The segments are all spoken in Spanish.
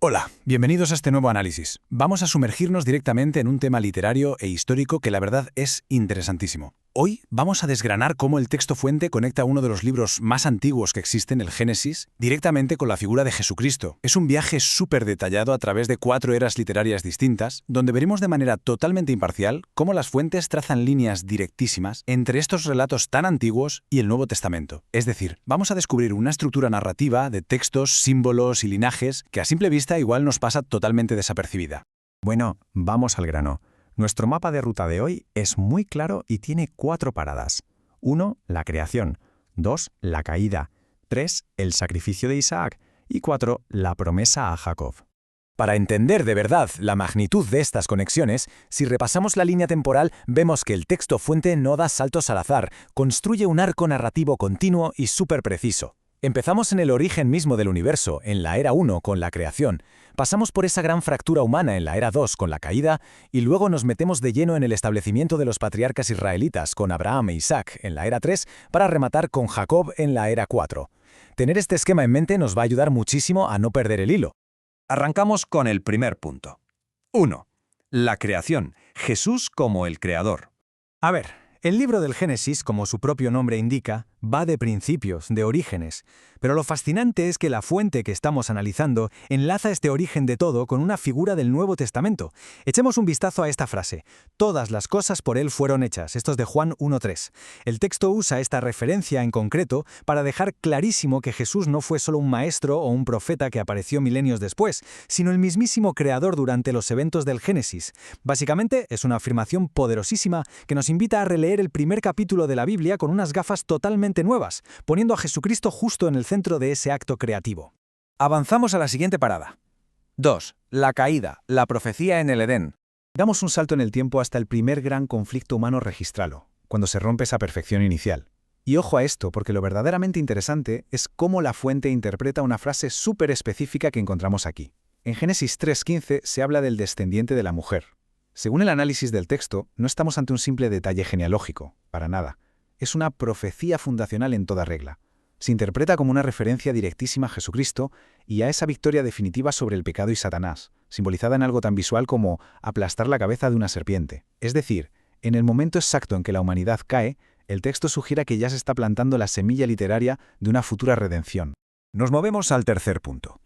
Hola, bienvenidos a este nuevo análisis. Vamos a sumergirnos directamente en un tema literario e histórico que la verdad es interesantísimo. Hoy vamos a desgranar cómo el texto fuente conecta uno de los libros más antiguos que existen, el Génesis, directamente con la figura de Jesucristo. Es un viaje súper detallado a través de 4 eras literarias distintas, donde veremos de manera totalmente imparcial cómo las fuentes trazan líneas directísimas entre estos relatos tan antiguos y el Nuevo Testamento. Es decir, vamos a descubrir una estructura narrativa de textos, símbolos y linajes que a simple vista igual nos pasa totalmente desapercibida. Bueno, vamos al grano. Nuestro mapa de ruta de hoy es muy claro y tiene 4 paradas. 1. La creación. 2. La caída. 3. El sacrificio de Isaac. Y 4. La promesa a Jacob. Para entender de verdad la magnitud de estas conexiones, si repasamos la línea temporal, vemos que el texto fuente no da saltos al azar, construye un arco narrativo continuo y súper preciso. Empezamos en el origen mismo del universo, en la era 1 con la creación, pasamos por esa gran fractura humana en la era 2 con la caída, y luego nos metemos de lleno en el establecimiento de los patriarcas israelitas con Abraham e Isaac en la era 3 para rematar con Jacob en la era 4. Tener este esquema en mente nos va a ayudar muchísimo a no perder el hilo. Arrancamos con el primer punto. 1. La creación. Jesús como el creador. A ver, el libro del Génesis, como su propio nombre indica, va de principios, de orígenes. Pero lo fascinante es que la fuente que estamos analizando enlaza este origen de todo con una figura del Nuevo Testamento. Echemos un vistazo a esta frase. Todas las cosas por él fueron hechas. Esto es de Juan 1:3. El texto usa esta referencia en concreto para dejar clarísimo que Jesús no fue solo un maestro o un profeta que apareció milenios después, sino el mismísimo creador durante los eventos del Génesis. Básicamente, es una afirmación poderosísima que nos invita a releer el primer capítulo de la Biblia con unas gafas totalmente nuevas, poniendo a Jesucristo justo en el centro de ese acto creativo. Avanzamos a la siguiente parada. 2. La caída, la profecía en el Edén. Damos un salto en el tiempo hasta el primer gran conflicto humano registrado, cuando se rompe esa perfección inicial. Y ojo a esto, porque lo verdaderamente interesante es cómo la fuente interpreta una frase súper específica que encontramos aquí. En Génesis 3:15 se habla del descendiente de la mujer. Según el análisis del texto, no estamos ante un simple detalle genealógico, para nada. Es una profecía fundacional en toda regla. Se interpreta como una referencia directísima a Jesucristo y a esa victoria definitiva sobre el pecado y Satanás, simbolizada en algo tan visual como aplastar la cabeza de una serpiente. Es decir, en el momento exacto en que la humanidad cae, el texto sugiere que ya se está plantando la semilla literaria de una futura redención. Nos movemos al tercer punto.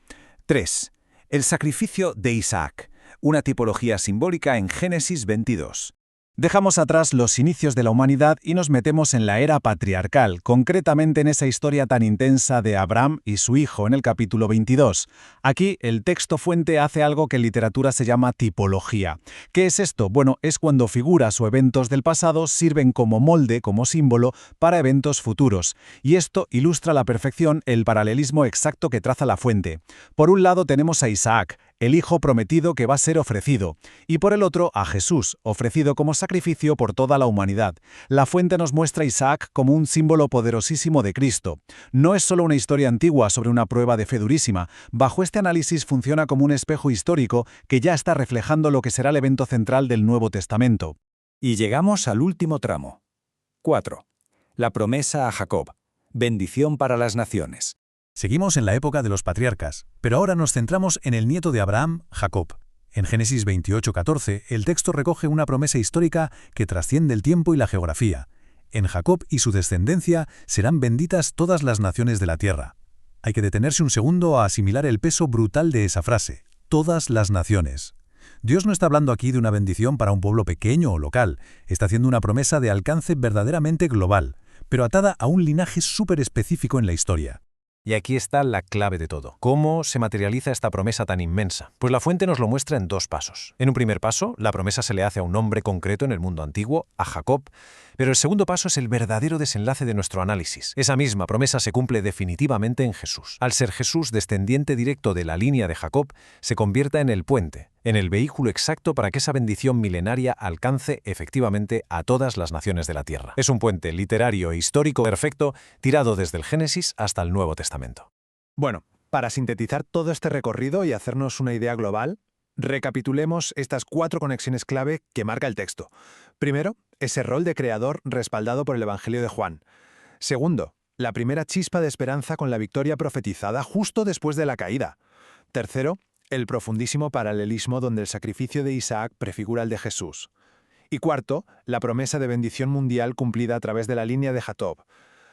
3. El sacrificio de Isaac, una tipología simbólica en Génesis 22. Dejamos atrás los inicios de la humanidad y nos metemos en la era patriarcal, concretamente en esa historia tan intensa de Abraham y su hijo en el capítulo 22. Aquí el texto fuente hace algo que en literatura se llama tipología. ¿Qué es esto? Bueno, es cuando figuras o eventos del pasado sirven como molde, como símbolo, para eventos futuros. Y esto ilustra a la perfección el paralelismo exacto que traza la fuente. Por un lado tenemos a Isaac, el hijo prometido que va a ser ofrecido, y por el otro a Jesús, ofrecido como sacrificio por toda la humanidad. La fuente nos muestra a Isaac como un símbolo poderosísimo de Cristo. No es solo una historia antigua sobre una prueba de fe durísima. Bajo este análisis funciona como un espejo histórico que ya está reflejando lo que será el evento central del Nuevo Testamento. Y llegamos al último tramo. 4. La promesa a Jacob. Bendición para las naciones. Seguimos en la época de los patriarcas, pero ahora nos centramos en el nieto de Abraham, Jacob. En Génesis 28:14, el texto recoge una promesa histórica que trasciende el tiempo y la geografía. En Jacob y su descendencia serán benditas todas las naciones de la tierra. Hay que detenerse un segundo a asimilar el peso brutal de esa frase, todas las naciones. Dios no está hablando aquí de una bendición para un pueblo pequeño o local, está haciendo una promesa de alcance verdaderamente global, pero atada a un linaje súper específico en la historia. Y aquí está la clave de todo. ¿Cómo se materializa esta promesa tan inmensa? Pues la fuente nos lo muestra en 2 pasos. En un primer paso, la promesa se le hace a un hombre concreto en el mundo antiguo, a Jacob, pero el segundo paso es el verdadero desenlace de nuestro análisis. Esa misma promesa se cumple definitivamente en Jesús. Al ser Jesús descendiente directo de la línea de Jacob, se convierta en el puente, en el vehículo exacto para que esa bendición milenaria alcance efectivamente a todas las naciones de la tierra. Es un puente literario e histórico perfecto, tirado desde el Génesis hasta el Nuevo Testamento. Bueno, para sintetizar todo este recorrido y hacernos una idea global, recapitulemos estas 4 conexiones clave que marca el texto. Primero, ese rol de creador respaldado por el Evangelio de Juan. Segundo, la primera chispa de esperanza con la victoria profetizada justo después de la caída. Tercero, el profundísimo paralelismo donde el sacrificio de Isaac prefigura el de Jesús. Y cuarto, la promesa de bendición mundial cumplida a través de la línea de Jacob.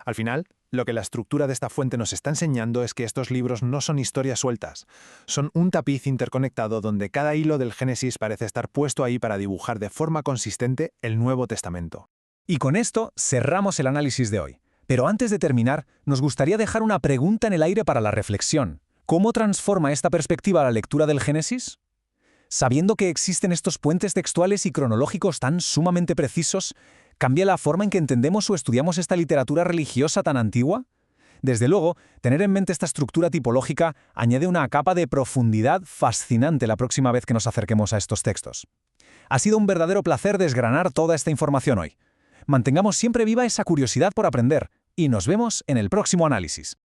Al final, lo que la estructura de esta fuente nos está enseñando es que estos libros no son historias sueltas, son un tapiz interconectado donde cada hilo del Génesis parece estar puesto ahí para dibujar de forma consistente el Nuevo Testamento. Y con esto cerramos el análisis de hoy. Pero antes de terminar, nos gustaría dejar una pregunta en el aire para la reflexión. ¿Cómo transforma esta perspectiva la lectura del Génesis? Sabiendo que existen estos puentes textuales y cronológicos tan sumamente precisos, ¿cambia la forma en que entendemos o estudiamos esta literatura religiosa tan antigua? Desde luego, tener en mente esta estructura tipológica añade una capa de profundidad fascinante la próxima vez que nos acerquemos a estos textos. Ha sido un verdadero placer desgranar toda esta información hoy. Mantengamos siempre viva esa curiosidad por aprender y nos vemos en el próximo análisis.